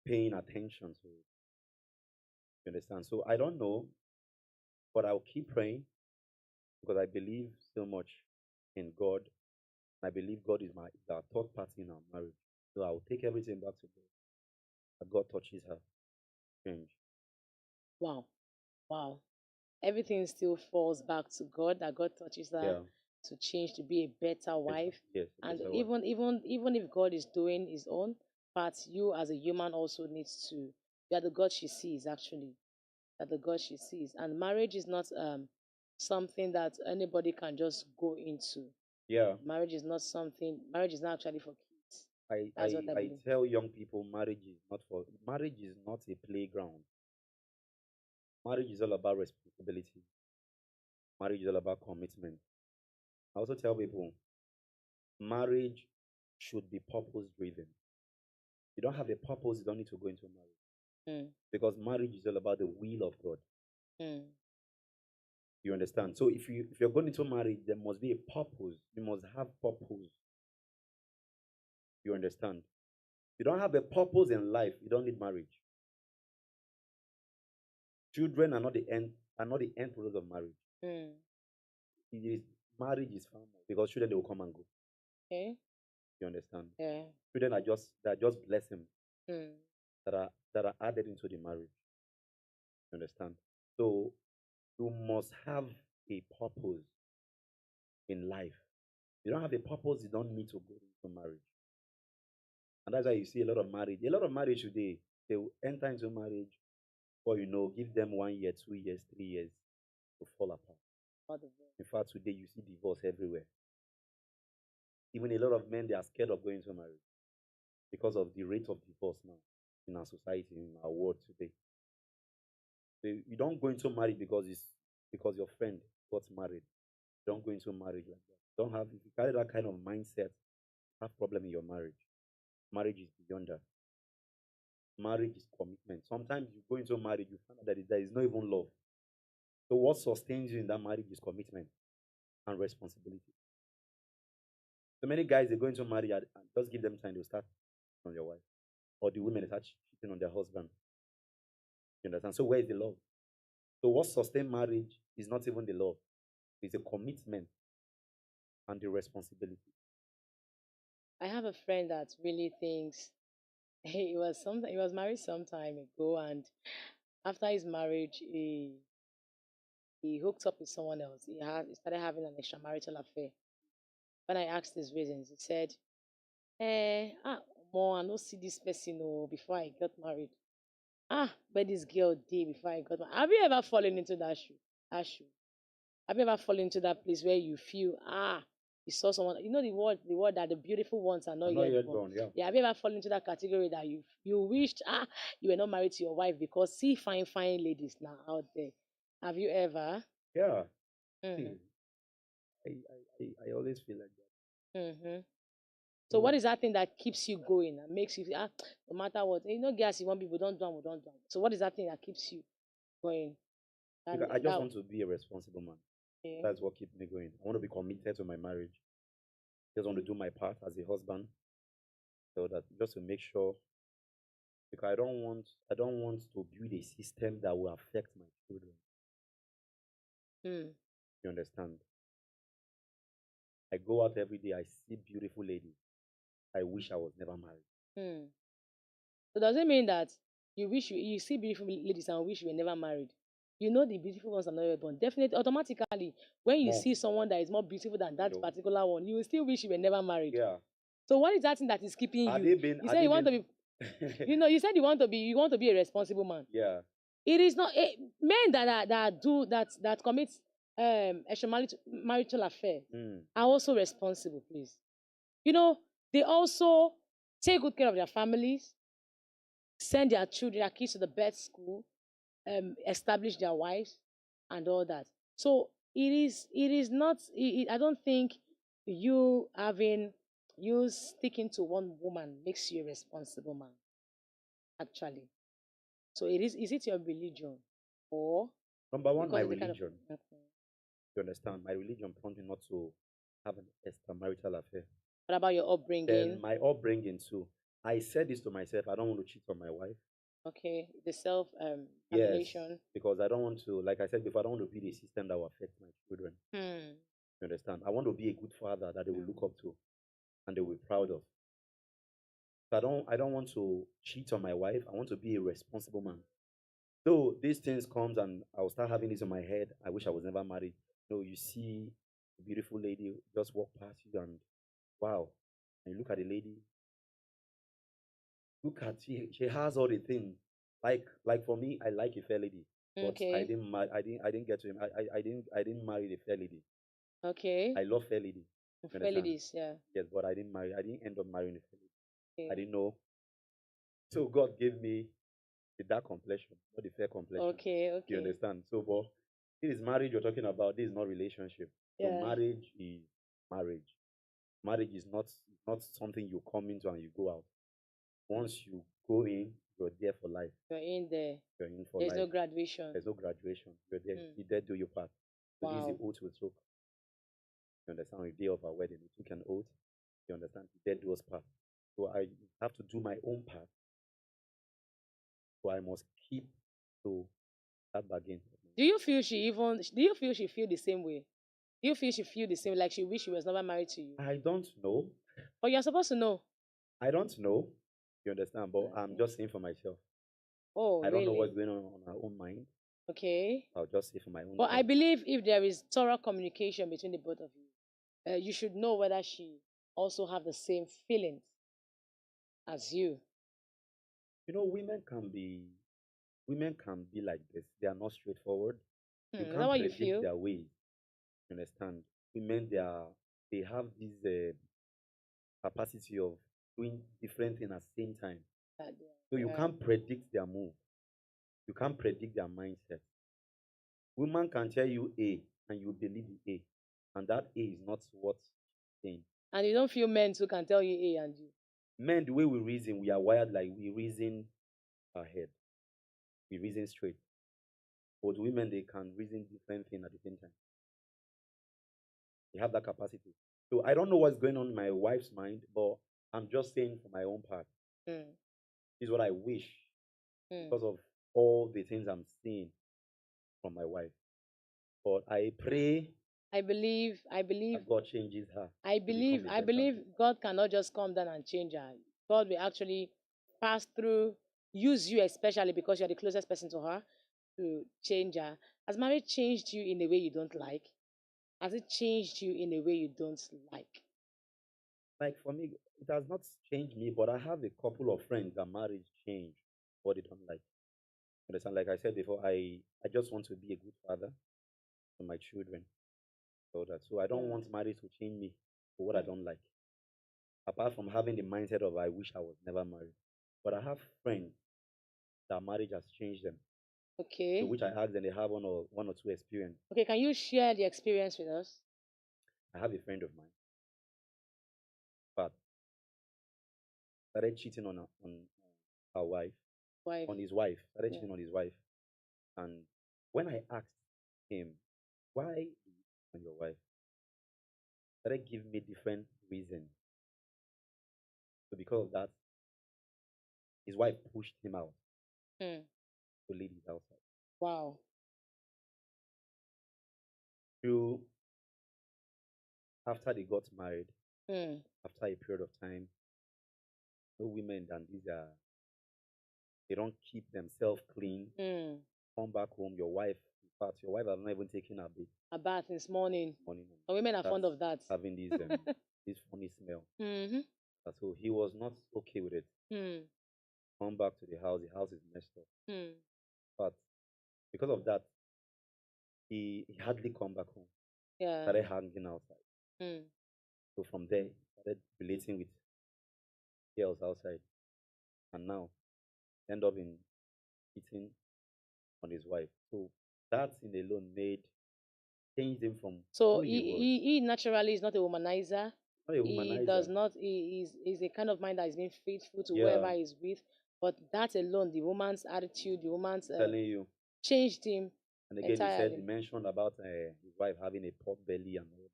paying attention to it. You understand? So I don't know, but I'll keep praying because I believe so much in God. I believe God is our third party in our marriage. So I'll take everything back to God. That God touches her. Change. Wow. Wow. Everything still falls back to God, that God touches her Yeah. to change to be a better Better. wife. Yes, a And better wife. even if God is doing his own part, you as a human also needs to, you are the God she sees actually. That the God she sees. And marriage is not something that anybody can just go into. Yeah. Marriage is not actually for kids. I, That's I, what I I believe. tell young people marriage is not a playground. Marriage is all about responsibility. Marriage is all about commitment. I also tell people marriage should be purpose driven. You don't have a purpose, you don't need to go into marriage. Mm, Because marriage is all about the will of God. mm. You understand? So if you're going into marriage, there must be a purpose. You must have purpose. You understand? You don't have a purpose in life, you don't need marriage. Children are not the end product of marriage. Mm. It is marriage is far more because children they will come and go. Okay. You understand? Yeah. Children are just blessings Mm. that are added into the marriage. You understand? So you must have a purpose in life. You don't have a purpose, you don't need to go into marriage. And that's why you see a lot of marriage. A lot of marriage today, they will enter into marriage, or give them 1 year, 2 years, 3 years to fall apart. All the way. In fact, today you see divorce everywhere. Even a lot of men they are scared of going into marriage because of the rate of divorce now in our society, in our world today. So you don't go into marriage because your friend got married. You don't go into marriage like that. Don't have if you carry that kind of mindset, have problem in your marriage. Marriage is beyond that. Marriage is commitment. Sometimes you go into marriage, you find out that there is no even love. So what sustains you in that marriage is commitment and responsibility. So many guys they go into marriage and just give them time to start on your wife, or the women start cheating on their husband. You understand? So where is the love? So what sustains marriage is not even the love; it's the commitment and the responsibility. I have a friend that really thinks he was married some time ago, and after his marriage he hooked up with someone else. He started having an extramarital affair. When I asked his reasons, he said, more I no see this person before I got married. But this girl did before I got married. Have you ever fallen into that shoe? That shoe? Have you ever fallen into that place where you feel you saw someone, the word that the beautiful ones are not I'm not yet yet born. born, yeah. Yeah, have you ever fallen into that category that you wished you were not married to your wife because see fine ladies now out there. Have you ever? Yeah. Mm-hmm. Hmm. I always feel like that. Mm-hmm. So what So is that thing that keeps you going and makes you feel, no matter what, guys, you want people don't do 'em, we don't do 'em. So what is that thing that keeps you going? And because I just that want to be a responsible man. okay. That's what keeps me going. I want to be committed to my marriage. Just want to do my part as a husband, so that just to make sure, because I don't want to build a system that will affect my children. Mm. You understand? I go out every day, I see beautiful ladies. I wish I was never married. Mm. So does it mean that you see beautiful ladies and wish you were never married? You know the beautiful ones are not yet born. Definitely, automatically, when you More, see someone that is more beautiful than you that know. particular one, you will still wish you were never married. Yeah. So what is that thing that is keeping Are you? they been You are said they you want to been be, you said you want to be a responsible man. yeah. It is not men that commit extramarital affair Mm. are also responsible. Please, you know they also take good care of their families, send their children, their kids to the best school, establish their wives, and all that. So it is not. I don't think you sticking to one woman makes you a responsible man. Actually, so it is. Is it your religion, or Number one, my because of the kind of religion. okay. You understand? My religion prompts me not to have an extramarital affair. What about your Then upbringing? my upbringing too. I said this to myself. I don't want to cheat on my wife. Okay, the self Yes, determination. because I don't want to, like I said before, I don't want to be the system that will affect my children. Hmm. You understand? I want to be a good father that they will look Hmm. up to and they will be proud of. So I don't want to cheat on my wife. I want to be a responsible man. Though these things comes and I'll start having this in my head. I wish I was never married. You see a beautiful lady just walk past you and wow. And you look at the lady, look at she has all the things. Like for me, I like a fair lady. But I Okay. didn't I didn't get to him. I didn't marry a fair lady. Okay. I love fair lady. You Fair understand? ladies, yeah. Yes, but I didn't end up marrying a fair lady. I Okay. didn't know. So God gave me the dark complexion, not the fair complexion. Okay. You Okay. understand? So, but this is marriage you're talking about. This is not relationship. So, Yeah. marriage is marriage. Marriage is not something you come into and you go out. Once you go in, you're there for life. You're in there. You're in for There's no life. graduation. There's no graduation. You're there. Hmm. You there do your part. So this is the Wow. oath we took. You understand? On the day of our wedding, we took an oath. You understand? You there do us part. So I have to do my own part. So I must keep to that bargain. Do you feel she feel the same way? Do you feel she feel the same like she wish she was never married to you? I don't know. But you're supposed to know. I don't know. You understand? But I'm Okay. just saying for myself. Oh, I don't know what's really? going on her own mind. Okay. I'll just say for my own But I end. believe if there is thorough communication between the both of you, you should know whether she also have the same feelings as you. Women can be like this. They are not straightforward. You Is that can't what you predict feel? their ways. You understand? Women, they have this capacity of doing different things at the same time. That So you yeah. can't predict their move. You can't predict their mindset. Women can tell you A and you believe the A, and that A is not what she's saying. And you don't feel men who can tell you A and you. Men, the way we reason, we are wired like we reason ahead. We reason straight. But women, they can reason different things at the same time. They have that capacity. So I don't know what's going on in my wife's mind, but I'm just saying for my own part, Mm, this is what I wish mm. because of all the things I'm seeing from my wife. But I pray I believe, I believe, that God changes her I to believe, become a I better. believe God cannot just come down and change her. God will actually pass through, use you especially because you're the closest person to her to change her. Has marriage changed you in a way you don't like? Has it changed you in a way you don't like? Like for me, it has not changed me, but I have a couple of friends that marriage changed what they don't like. Understand? Like I said before, I just want to be a good father to my children. So I don't Mm, want marriage to change me for what I mm. don't like. Apart from having the mindset of I wish I was never married. But I have friends that marriage has changed them. So Okay. which I asked them, they have one or two experience. Okay, can you share the experience with us? I have a friend of mine, but started cheating on her wife, Wife. on his wife, started Yeah. cheating on his wife. And when I asked him, why do you cheat on your wife? Started giving me different reasons. So because of that, his wife pushed him out Hmm. to leave it outside. Wow. Through after they got married, Hmm. after a period of time, no women than these are they don't keep themselves clean. Hmm. Come back home, your wife, in fact, your wife has not even taken a bath A bath this morning. morning And women are and fond starts of that. having this funny smell. Mm-hmm. So he was not okay with it. Hmm. Come back to the house is messed up. Hmm. But because of that, he hardly come back home. Yeah. Started hanging outside. Hmm. So from there, started relating with girls outside, and now end up in cheating on his wife. So that in alone made changed him from So who he was, he naturally is not a womanizer. not a He womanizer. does not. He's a kind of mind that is being faithful to Yeah, whoever he's with. But that alone, the woman's attitude, the woman's telling you. changed him And again, he entirely. mentioned about his wife having a pot belly and all.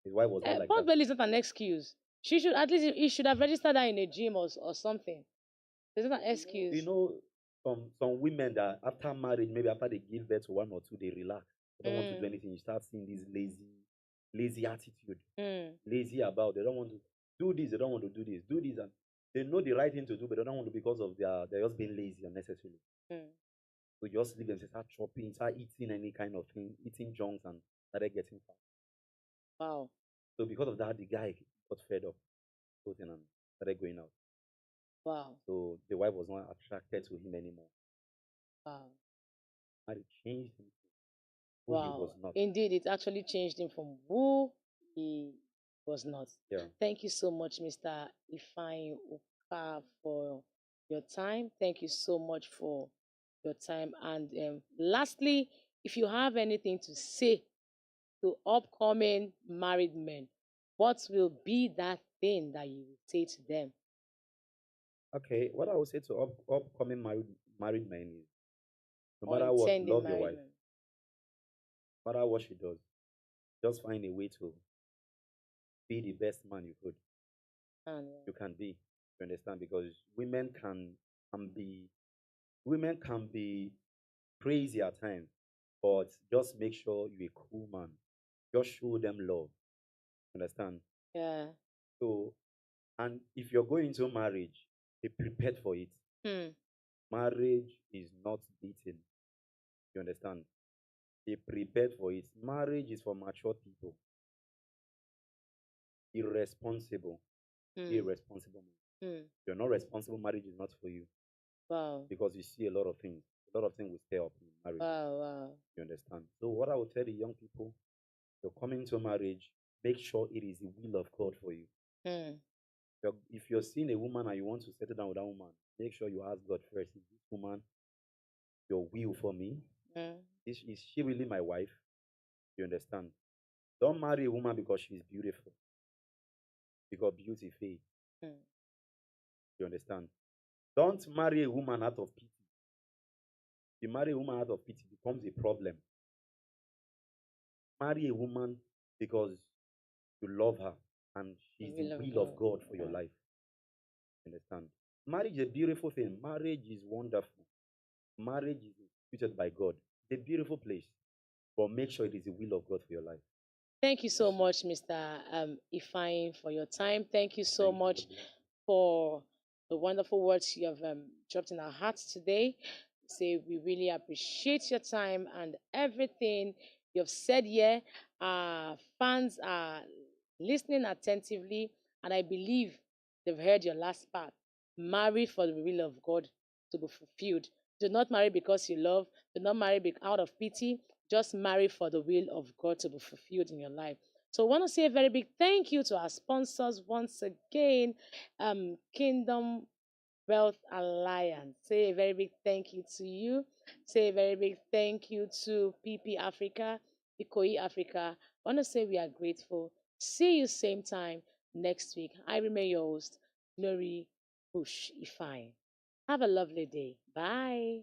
His wife was not like Pot that. belly is not an excuse. She should at least he should have registered her in a gym or something. It's not an You excuse. know, some women that after marriage, maybe after they give birth to one or two, they relax. They don't want to do Mm, anything. You start seeing this lazy attitude, mm, lazy about. They don't want to do this. They don't want to do this. Do this, and they know the right thing to do, but they don't want to because of they're just being lazy unnecessarily. mm. So just leave them, start chopping, start eating any kind of thing, eating junks, and started getting fat. Wow, So because of that, the guy got fed up, and started going out. wow, So the wife was not attracted to him anymore. wow, And it changed him to who he wow. was not. Indeed, it actually changed him from who he was not. Yeah. Thank you so much, Mr. Ifeanyi Uka, for your time. Thank you so much for your time. And lastly, if you have anything to say to upcoming married men, what will be that thing that you will say to them? Okay. What I would say to upcoming married men is no Or matter what, intending love your married wife. men? No matter what she does, just find a way to be the best man And you can be. You understand? Because can be women can be crazy at times, but just make sure you're a cool man. Just show them love. Understand? yeah. So, and if you're going into marriage, be prepared for it. Hmm. Marriage is not dating. You understand? Be prepared for it. Marriage is for mature people. Irresponsible. Hmm. Irresponsible man. Hmm. You're not responsible, marriage is not for you. Wow. Because you see a lot of things. A lot of things will stay up in marriage. Wow. Wow. You understand? So what I would tell the young people, you're coming to marriage, make sure it is the will of God for you. Hmm. If you're seeing a woman and you want to settle down with that woman, make sure you ask God first, is this woman your will for me? Hmm. Is she really my wife? You understand? Don't marry a woman because she's beautiful, because beauty fades. Hmm. You understand? Don't marry a woman out of pity. If you marry a woman out of pity, it becomes a problem. Marry a woman because you love her and The she's the will of will of God. God for your Hmm. life. You understand? Marriage is a beautiful thing. Marriage is wonderful. Marriage is instituted by God. It's a beautiful place. But make sure it is the will of God for your life. Thank you so Yes, sir. much, Mr. Ifine, for your time. Thank you so Thank you. much God bless. for the wonderful words you have dropped in our hearts today. Say we really appreciate your time and everything you've said here. Our fans are listening attentively, and I believe they've heard your last part. Marry for the will of God to be fulfilled. Do not marry because you love. Do not marry out of pity. Just marry for the will of God to be fulfilled in your life. So I want to say a very big thank you to our sponsors once again, Kingdom Wealth Alliance. Say a very big thank you to you. say a very big thank you to PP Africa, Ikoyi Africa. I want to say we are grateful. See you same time next week. I remain your host, Nori Bush Ifine. Have a lovely day. Bye.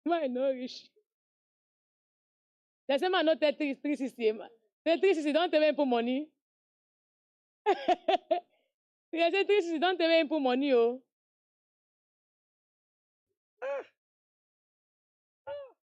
My Norish. There's a man not 360. The 360 don't even put money. There's a 360 don't even put money. Oh.